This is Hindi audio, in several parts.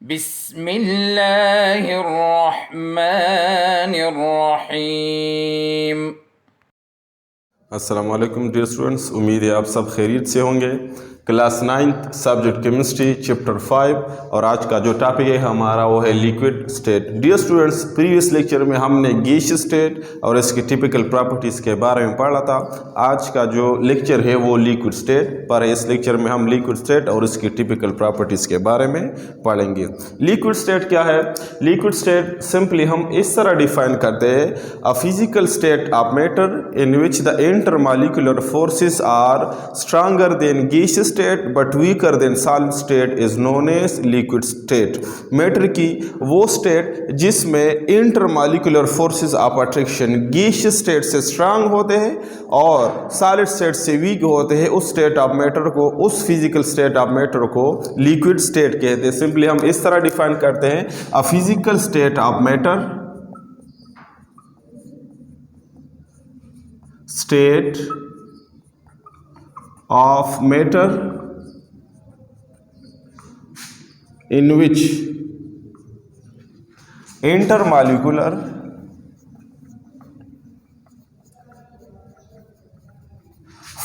बिस्मिल्लाहिर्रहमानिर्रहीम। अस्सलामुअलैकुम डियर स्टूडेंट्स, उम्मीद है आप सब खैरियत से होंगे। Class 9th subject chemistry chapter 5 और आज का जो टॉपिक है हमारा वो है liquid state. Dear students, previous lecture में हमने गैसियस स्टेट और इसकी टिपिकल प्रॉपर्टीज़ के बारे में पढ़ा था। आज का जो लेक्चर है वो लिक्विड स्टेट पर है। इस लेक्चर में हम लिक्विड स्टेट और इसकी टिपिकल प्रॉपर्टीज़ के बारे में पढ़ेंगे। लिक्विड स्टेट क्या है? लिक्विड स्टेट सिंपली हम इस तरह डिफाइन करते हैं, a physical state of matter in which the intermolecular forces are stronger than gaseous state but weaker than solid state is known as liquid state। Matter की वो स्टेट जिसमें intermolecular forces of attraction gaseous state से स्ट्रांग होते हैं और सॉलिड स्टेट से वीक होते हैं, उस स्टेट ऑफ मैटर को, उस फिजिकल स्टेट ऑफ मैटर को लिक्विड स्टेट कहते हैं। सिंपली हम इस तरह डिफाइन करते हैं, a physical state of matter state of matter in which intermolecular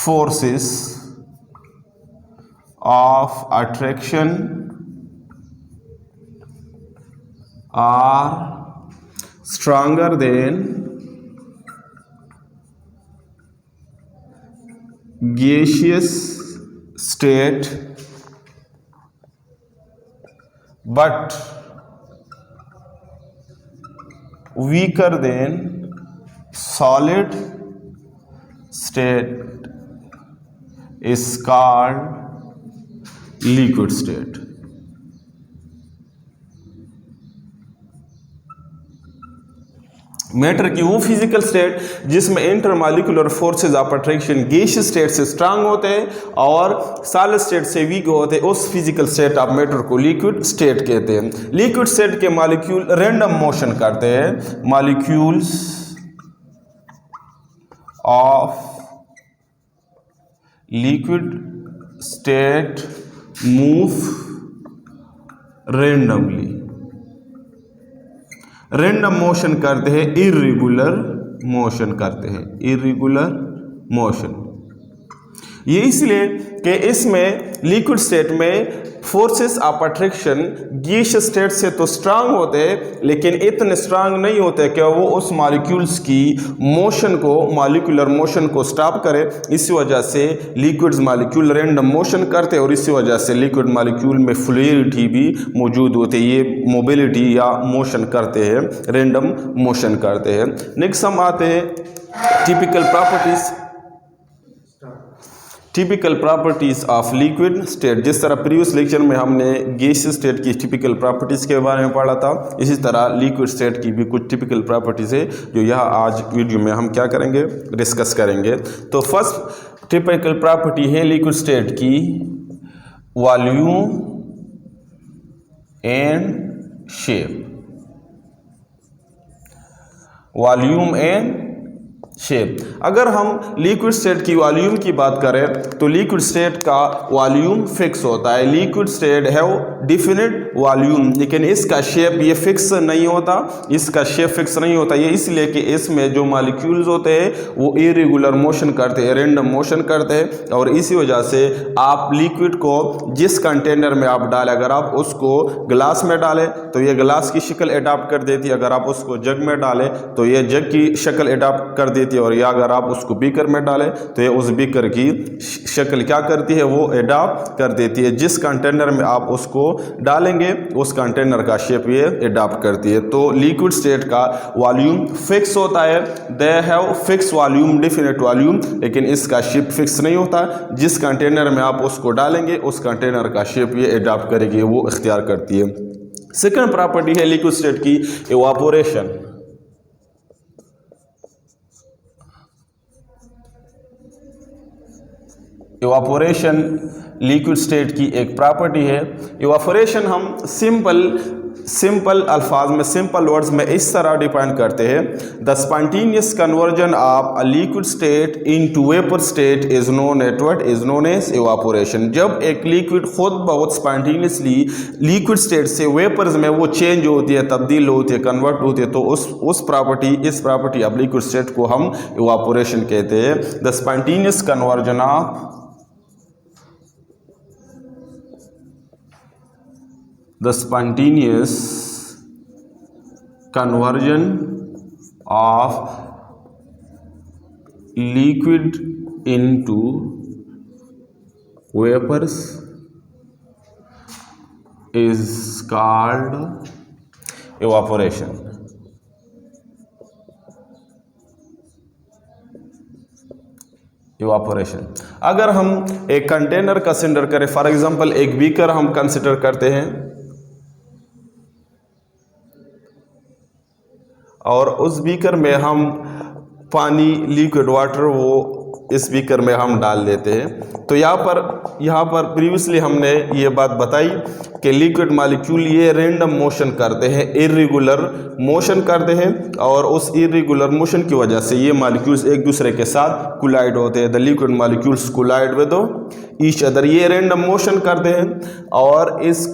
forces of attraction are stronger than gaseous state but weaker than solid state is called liquid state। Matter की वो फिजिकल स्टेट जिसमें intermolecular forces of attraction gaseous state से स्ट्रांग होते हैं और सॉलिड स्टेट से वीक होते हैं, उस फिजिकल स्टेट ऑफ मैटर को लिक्विड स्टेट कहते हैं। लिक्विड स्टेट के मॉलिक्यूल रैंडम मोशन करते हैं। Molecules of liquid state move randomly. Random motion करते हैं, इर्रेगुलर मोशन करते हैं, इर्रेगुलर मोशन। ये इसलिए कि इसमें लिक्विड स्टेट में forces of attraction gaseous state से तो स्ट्रांग होते हैं लेकिन इतने स्ट्रांग नहीं होते कि वो उस मॉलिक्यूल्स की मोशन को, मॉलिक्यूलर मोशन को स्टॉप करे। इसी वजह से लिक्विड्स मॉलिक्यूल रैंडम मोशन करते हैं और इसी वजह से लिक्विड मॉलिक्यूल में फ्लूइडिटी भी मौजूद होती है। ये मोबिलिटी या मोशन करते हैं, रैंडम मोशन करते हैं। नेक्स्ट हम आते हैं typical properties. Typical properties of liquid state. जिस तरह प्रीवियस लेक्चर में हमने गैसियस स्टेट की टिपिकल प्रॉपर्टीज के बारे में पढ़ा था, इसी तरह लिक्विड स्टेट की भी कुछ टिपिकल प्रॉपर्टीज है जो यह आज वीडियो में हम क्या करेंगे, डिस्कस करेंगे। तो फर्स्ट टिपिकल प्रॉपर्टी है लिक्विड स्टेट की, volume and shape. Volume and shape. अगर हम लिक्विड स्टेट की वॉल्यूम की बात करें तो लिक्विड स्टेट का वॉल्यूम फिक्स होता है। लिक्विड स्टेट है डिफिनिट वॉल्यूम, लेकिन इसका शेप ये फिक्स नहीं होता। इसका शेप फिक्स नहीं होता ये इसलिए कि इसमें जो मॉलिक्यूल्स होते हैं वो इरेगुलर मोशन करते हैं, रैंडम मोशन करते हैं और इसी वजह से आप लिक्विड को जिस कंटेनर में आप डालें, अगर आप उसको ग्लास में डालें तो ये ग्लास की शक्ल अडॉप्ट कर देती है, अगर आप उसको जग में डालें तो ये जग की शक्ल अडॉप्ट कर देती है और या अगर आप उसको बीकर में डालें तो ये उस बीकर की शक्ल क्या करती है, वो अडॉप्ट कर देती है। जिस कंटेनर में आप उसको डालेंगे उस कंटेनर का शेप ये अडॉप्ट करती है। तो लिक्विड स्टेट का वॉल्यूम फिक्स होता है, they have fix volume, definite volume, लेकिन इसका शेप फिक्स नहीं होता। जिस कंटेनर में आप उसको डालेंगे उस कंटेनर का शेप ये अडॉप्ट करेगी, वो इख्तियार करती है। सेकंड प्रॉपर्टी है लिक्विड स्टेट की इवापोरेशन। इवापोरेशन लिक्विड स्टेट की एक प्रॉपर्टी है। इवापोरेशन हम सिंपल अल्फाज में, सिंपल वर्ड्स में इस तरह डिफाइन करते हैं, the spontaneous conversion of a liquid state into vapour state is known as evaporation. जब एक लिक्विड खुद बहुत स्पॉन्टेनियसली लिक्विड स्टेट से वेपर्स में वो चेंज होती है, तब्दील होती है, कन्वर्ट होती है, तो इस प्रॉपर्टी ऑफ लिक्विड स्टेट को हम इवापोरेशन कहते हैं। The spontaneous conversion of the spontaneous conversion of liquid into vapors is called evaporation. Evaporation. अगर हम एक कंटेनर कंसिडर करें, फॉर एग्जांपल एक बीकर हम कंसिडर करते हैं और उस बीकर में हम पानी, लिक्विड वाटर, वो इस बीकर में हम डाल देते हैं। तो यहाँ पर प्रीवियसली हमने ये बात बताई कि लिक्विड मॉलिक्यूल ये रैंडम मोशन करते हैं, इर्रेगुलर मोशन करते हैं, और उस इर्रेगुलर मोशन की वजह से ये मॉलिक्यूल्स एक दूसरे के साथ कोलाइड होते हैं। The liquid molecules collide with each other. ये रैंडम मोशन करते हैं और इस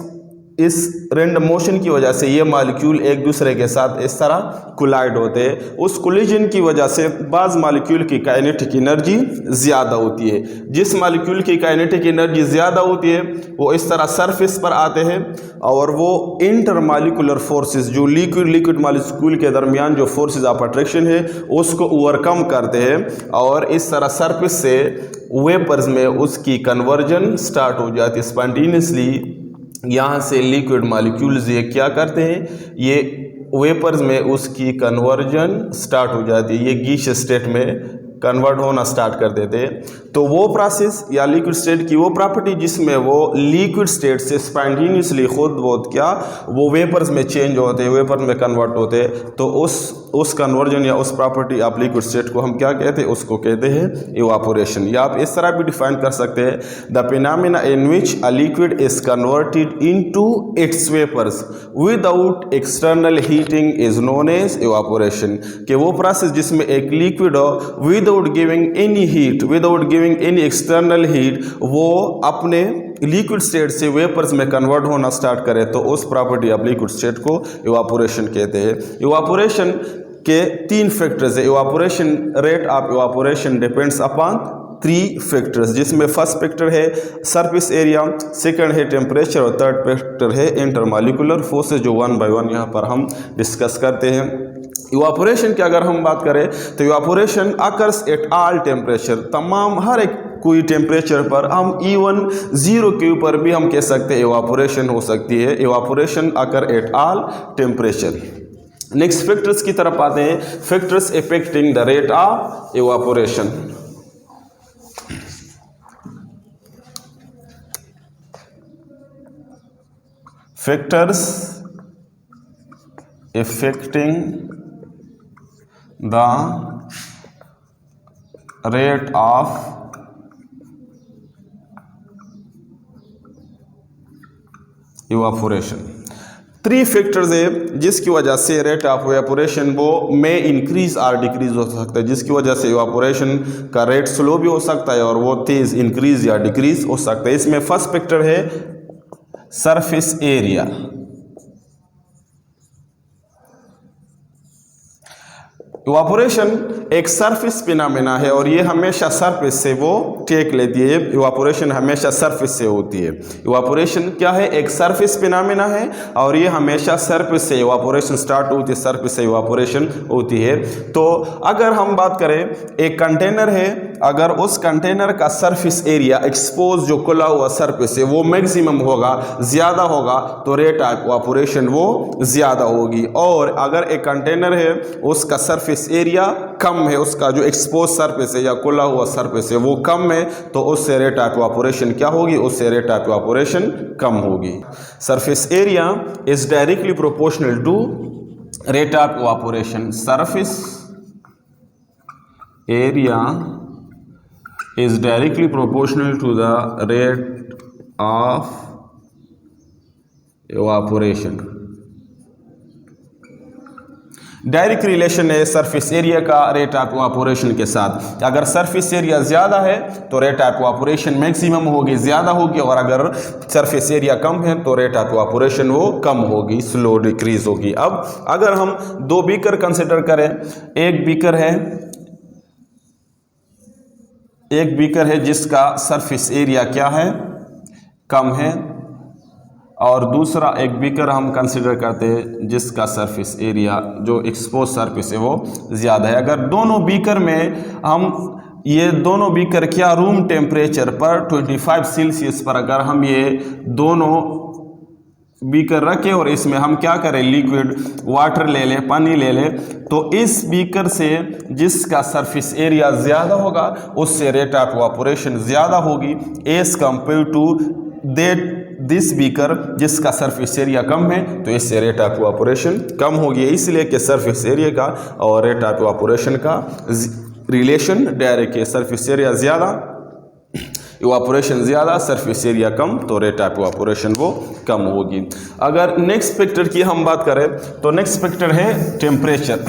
रैंडम मोशन की वजह से ये मॉलिक्यूल एक दूसरे के साथ इस तरह कोलाइड होते हैं। उस कोलिजन की वजह से बाज़ मॉलिक्यूल की काइनेटिक एनर्जी ज़्यादा होती है। जिस मॉलिक्यूल की काइनेटिक एनर्जी ज़्यादा होती है वो इस तरह सरफेस पर आते हैं और वो इंटरमॉलिक्यूलर फोर्सेस, जो लिक्विड मॉलिक्यूल के दरमियान जो फोर्सेस ऑफ अट्रैक्शन है उसको ओवरकम करते हैं और इस तरह सरफेस से वेपर्स में उसकी कन्वर्जन स्टार्ट हो जाती है स्पॉन्टेनियसली। यहाँ से लिक्विड मॉलिक्यूल्स ये क्या करते हैं, ये वेपर्स में उसकी कन्वर्जन स्टार्ट हो जाती है, ये गीश स्टेट में कन्वर्ट होना स्टार्ट कर देते हैं। तो वो प्रोसेस या लिक्विड स्टेट की वो प्रॉपर्टी जिसमें वो लिक्विड स्टेट से स्पॉन्टेनियसली खुद बहुत क्या वो वेपर्स में चेंज होते हैं, वेपर में कन्वर्ट होते हैं, तो उस कन्वर्जन या उस प्रॉपर्टी ऑफ लिक्विड स्टेट को हम क्या कहते हैं, उसको कहते हैं इवापोरेशन। या आप इस तरह भी डिफाइन कर सकते हैं, the phenomena in which a liquid is converted into its vapours without external heating is known as evaporation. कि वो प्रोसेस जिसमें एक लिक्विड हो without giving any heat, without giving any external heat, वो अपने लिक्विड स्टेट से वेपर्स में कन्वर्ट होना स्टार्ट करे, तो उस प्रॉपर्टी ऑफ लिक्विड स्टेट को इवापोरेशन कहते हैं। इवापोरेशन के 3 फैक्टर्स है। Evaporation rate of evaporation depends upon 3 factors, जिसमें फर्स्ट फैक्टर है सरफेस एरिया, सेकंड है टेम्परेचर और थर्ड फैक्टर है इंटरमॉलिक्यूलर फोर्सेस, जो 1 बाय 1 यहाँ पर हम डिस्कस करते हैं। इवापोरेशन की अगर हम बात करें तो evaporation occurs at all temperature, तमाम हर एक कोई टेम्परेचर पर, हम इवन 0 के ऊपर भी हम कह सकते हैं इवापोरेशन हो सकती है। Evaporation occur at all temperature. Next factors की तरफ आते हैं, factors affecting the rate of evaporation. Factors affecting the rate of evaporation। 3 factors है जिसकी वजह से रेट ऑफ इवापोरेशन वो में इंक्रीज और डिक्रीज हो सकता है, जिसकी वजह से इवापोरेशन का रेट स्लो भी हो सकता है और वो तेज इंक्रीज या डिक्रीज हो सकता है। इसमें फर्स्ट फैक्टर है सरफेस एरिया। इवापोरेशन एक सरफेस फिनोमेना है और ये हमेशा सरफेस से वो टेक लेती है। इवापोरेशन हमेशा सरफेस से होती है। इवापोरेशन क्या है, एक सरफेस फिनोमेना है और ये हमेशा सरफेस से इवापोरेशन स्टार्ट होती है, सरफेस से इवापोरेशन होती है। तो अगर हम बात करें एक कंटेनर है, अगर उस कंटेनर का सरफेस एरिया एक्सपोज जो खुला हुआ सरफेस है वो मैक्सिमम होगा, ज़्यादा होगा, तो रेट ऑफ इवापोरेशन वो ज़्यादा होगी। और अगर एक कंटेनर है उसका सरफेस एरिया कम है, उसका जो एक्सपोज सरफेस है या खुला हुआ सरफेस है वो कम है, तो उससे रेट ऑफ इवापोरेशन क्या होगी, उससे रेट ऑफ इवापोरेशन कम होगी। Surface area is directly proportional to rate of evaporation. Surface area is directly proportional to the rate of evaporation. Direct relation है सरफेस एरिया का रेट ऑफ इवापोरेशन के साथ। अगर सरफेस एरिया ज़्यादा है तो रेट ऑफ इवापोरेशन मैक्सिमम होगी, ज़्यादा होगी, और अगर सरफेस एरिया कम है तो रेट ऑफ इवापोरेशन वो कम होगी, स्लो डिक्रीज होगी। अब अगर हम दो बीकर कंसिडर करें, एक बीकर है जिसका सरफेस एरिया क्या है, कम है, और दूसरा एक बीकर हम कंसिडर करते हैं जिसका सरफेस एरिया जो एक्सपोज सरफेस है वो ज़्यादा है। अगर दोनों बीकर में हम ये दोनों बीकर क्या रूम टेम्परेचर पर 25 सेल्सियस पर अगर हम ये दोनों बीकर रखें और इसमें हम क्या करें, लिक्विड वाटर ले लें, पानी ले लें, तो इस बीकर से जिसका सरफेस एरिया ज़्यादा होगा उससे रेट ऑफ इवापोरेशन ज़्यादा होगी as compare to this beaker जिसका सरफेस एरिया कम है, तो इससे रेट ऑफ इवापोरेशन कम होगी। इसलिए कि सरफेस एरिया का और रेट ऑफ इवापोरेशन का रिलेशन डायरेक्ट है। सरफेस एरिया ज़्यादा, इवापोरेशन ज़्यादा, सरफेस एरिया कम, तो रेट ऑफ इवापोरेशन वो कम होगी। अगर नेक्स्ट फैक्टर की हम बात करें तो नेक्स्ट फैक्टर है temperature.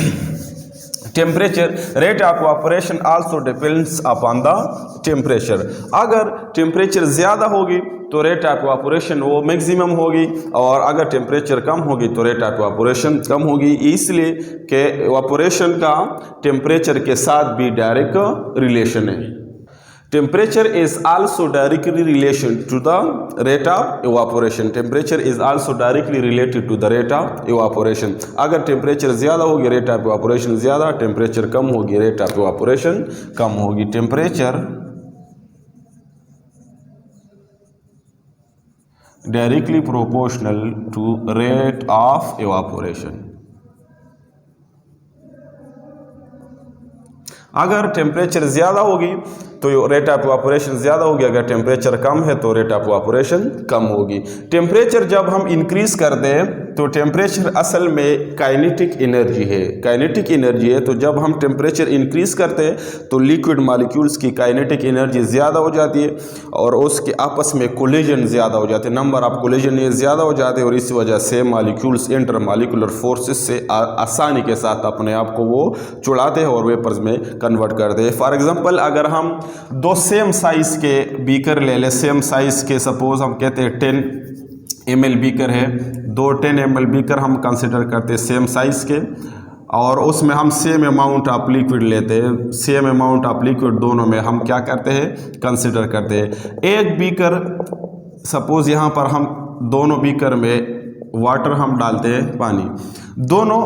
Temperature, rate of evaporation also depends upon the temperature. अगर टेम्परेचर ज़्यादा होगी तो रेट ऑफ इवापोरेशन वो मैक्सिमम होगी, और अगर टेम्परेचर कम होगी तो रेट ऑफ इवापोरेशन कम होगी। इसलिए कि इवापोरेशन का टेम्परेचर के साथ भी डायरेक्ट रिलेशन है। Temperature is also directly relation to the rate of evaporation. Temperature is also directly related to the rate of evaporation. अगर टेम्परेचर ज़्यादा होगी रेट ऑफ इवापोरेशन ज़्यादा, टेम्परेचर कम होगी रेट ऑफ इवापोरेशन कम होगी। Temperature directly proportional to rate of evaporation. अगर टेम्परेचर ज़्यादा होगी तो रेट ऑफ इवापोरेशन ज़्यादा होगी, अगर टेम्परेचर कम है तो रेट ऑफ इवापोरेशन कम होगी। टेम्परेचर जब हम इंक्रीज कर दें तो टेम्परेचर असल में काइनेटिक एनर्जी है, काइनेटिक एनर्जी है। तो जब हम टेम्परेचर इंक्रीज करते हैं तो लिक्विड मॉलिक्यूल्स की काइनेटिक एनर्जी ज़्यादा हो जाती है और उसके आपस में कोलिजन ज़्यादा हो जाते हैं, नंबर ऑफ कोलिजन ये ज़्यादा हो जाते हैं, और इस वजह से मॉलिक्यूल्स इंटर मॉलिक्यूलर फोर्सेस से आसानी के साथ अपने आप को वो चुड़ाते हैं और वेपर्स में कन्वर्ट करते हैं। फॉर एग्जांपल अगर हम दो सेम साइज़ के बीकर ले लें, सेम साइज़ के सपोज हम कहते हैं 10 ml बीकर है, दो 10 ml बीकर हम कंसिडर करते हैं सेम साइज़ के, और उसमें हम सेम अमाउंट ऑफ लिक्विड लेते हैं, सेम अमाउंट ऑफ लिक्विड दोनों में हम क्या करते हैं, कंसिडर करते हैं। एक बीकर सपोज यहाँ पर हम दोनों बीकर में वाटर हम डालते हैं, पानी, दोनों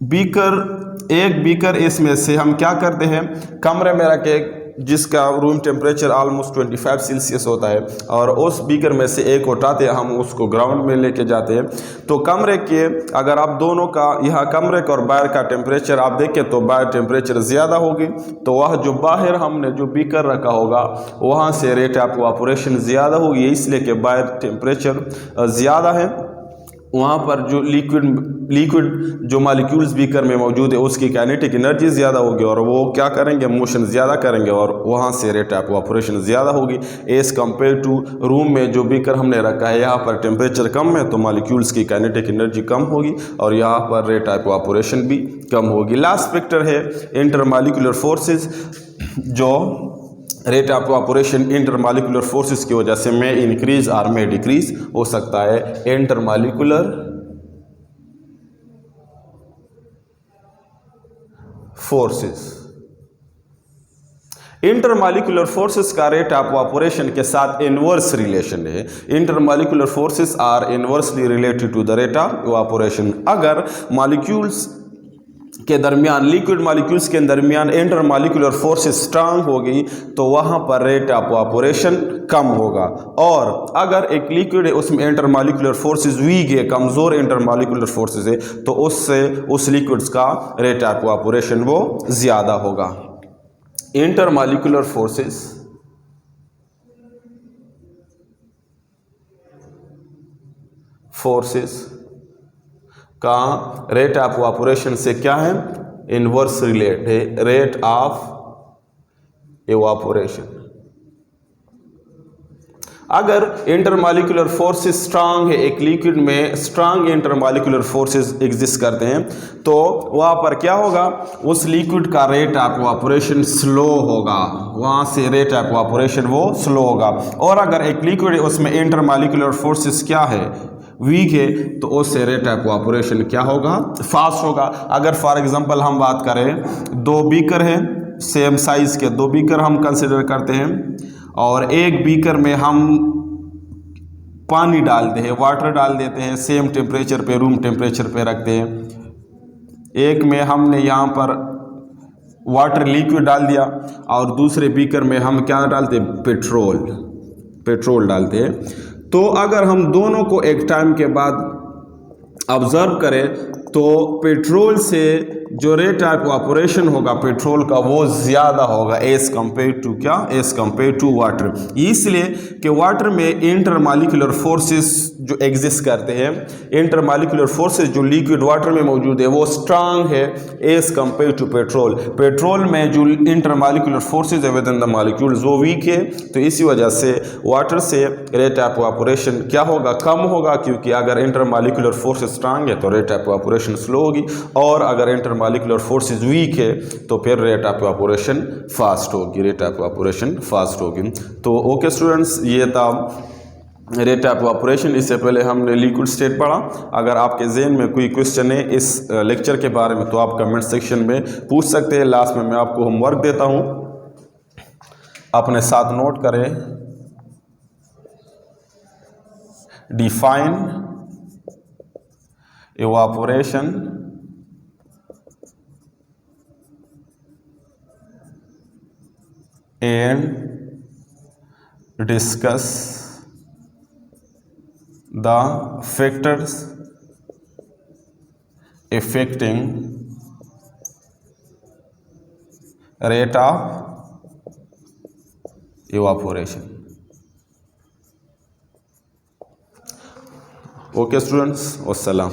बीकर, एक बीकर इसमें से हम क्या करते हैं, कमरे में रख के जिसका रूम टेम्परेचर ऑलमोस्ट 25 सेल्सियस होता है, और उस बीकर में से एक उठाते हैं, हम उसको ग्राउंड में लेके जाते हैं। तो कमरे के अगर आप दोनों का, यहाँ कमरे का और बाहर का टेम्परेचर आप देखें तो बाहर टेम्परेचर ज़्यादा होगी, तो वह जो बाहर हमने जो बीकर रखा होगा वहाँ से रेट ऑफ इवापोरेशन ज़्यादा होगी, इसलिए कि बाहर टेम्परेचर ज़्यादा है, वहाँ पर जो लिक्विड जो मॉलिक्यूल्स बीकर में मौजूद है उसकी काइनेटिक एनर्जी ज़्यादा होगी और वो क्या करेंगे, मोशन ज़्यादा करेंगे, और वहाँ से रेट ऑफ इवापोरेशन ज़्यादा होगी एज़ कम्पेयर टू रूम में जो बीकर हमने रखा है, यहाँ पर टेम्परेचर कम है तो मॉलिक्यूल्स की काइनेटिक एनर्जी कम होगी और यहाँ पर रेट ऑफ इवापोरेशन भी कम होगी। लास्ट फैक्टर है इंटरमॉलिक्यूलर फोर्सेस, जो rate of evaporation intermolecular forces की वजह से में इंक्रीज और में डिक्रीज हो सकता है। इंटरमॉलिक्यूलर फोर्सेस, इंटरमॉलिक्यूलर फोर्सेस का रेट ऑफ इवापोरेशन के साथ इनवर्स रिलेशन है। Intermolecular forces are inversely related to the rate of evaporation. अगर मॉलिक्यूल्स के दरमियान, लिक्विड मॉलिक्यूल्स के दरमियान इंटरमॉलिक्यूलर फोर्सेस स्ट्रांग होगी तो वहाँ पर रेट ऑफ इवापोरेशन कम होगा, और अगर एक लिक्विड है उसमें इंटरमॉलिक्यूलर फोर्सेस वीक है, कमज़ोर इंटरमॉलिक्यूलर फोर्सेस है, तो उससे उस लिक्विड्स का रेट ऑफ इवापोरेशन वो ज़्यादा होगा। इंटरमॉलिक्यूलर फोर्सेस का रेट ऑफ इवापोरेशन से क्या है, इनवर्स रिलेट है, रेट ऑफ इवापोरेशन। अगर इंटरमॉलिक्यूलर फोर्सेस स्ट्रांग है, एक लिक्विड में स्ट्रांग इंटरमॉलिक्यूलर फोर्सेस एग्जिस्ट करते हैं, तो वहाँ पर क्या होगा, उस लिक्विड का रेट ऑफ इवापोरेशन स्लो होगा, वहाँ से रेट ऑफ इवापोरेशन वो स्लो होगा। और अगर एक लिक्विड है उसमें इंटरमॉलिक्यूलर फोर्सेस क्या है, वीक है, तो उससे रेट ऑफ इवापोरेशन क्या होगा, फास्ट होगा। अगर फॉर एग्जांपल हम बात करें, दो बीकर है, सेम साइज़ के दो बीकर हम कंसिडर करते हैं, और एक बीकर में हम पानी डालते हैं, वाटर डाल देते हैं, सेम टेम्परेचर पे, रूम टेम्परेचर पे रखते हैं। एक में हमने यहाँ पर वाटर लिक्विड डाल दिया और दूसरे बीकर में हम क्या डालते हैं, पेट्रोल डालते हैं। तो अगर हम दोनों को एक टाइम के बाद ऑब्जर्व करें तो पेट्रोल से जो रेट ऑफ इवापोरेशन होगा पेट्रोल का वो ज़्यादा होगा एज कम्पेयर टू क्या, एज कम्पेयर टू वाटर। इसलिए कि वाटर में इंटरमॉलिक्यूलर फोर्सेस जो एग्जिस्ट करते हैं, इंटरमॉलिक्यूलर फोर्सेस जो लिक्विड वाटर में मौजूद है वो स्ट्रांग है as compare to petrol. Petrol में जो इंटरमॉलिक्यूलर फोर्सेस है विद इन द मॉलिक्यूल्स वो वीक है, तो इसी वजह से वाटर से रेट ऑफ इवापोरेशन क्या होगा, कम होगा, क्योंकि अगर इंटरमॉलिक्यूलर फोर्सेस स्ट्रांग है तो रेट ऑफ इवापोरेशन स्लो होगी, और अगर इंटरमॉलिक्यूलर फोर्सेस वीक है तो फिर रेट ऑफ इवापोरेशन फास्ट होगी, रेट ऑफ इवापोरेशन फास्ट होगी। तो ओके स्टूडेंट्स, ये था रेट ऑफ इवापोरेशन। इससे पहले हमने लिक्विड स्टेट पढ़ा। अगर आपके जहन में कोई क्वेश्चन है इस लेक्चर के बारे में तो आप कमेंट सेक्शन में पूछ सकते हैं। लास्ट में मैं आपको होमवर्क देता हूँ, अपने साथ नोट करें। Define evaporation and discuss the factors affecting rate of evaporation. Okay students, wassalam.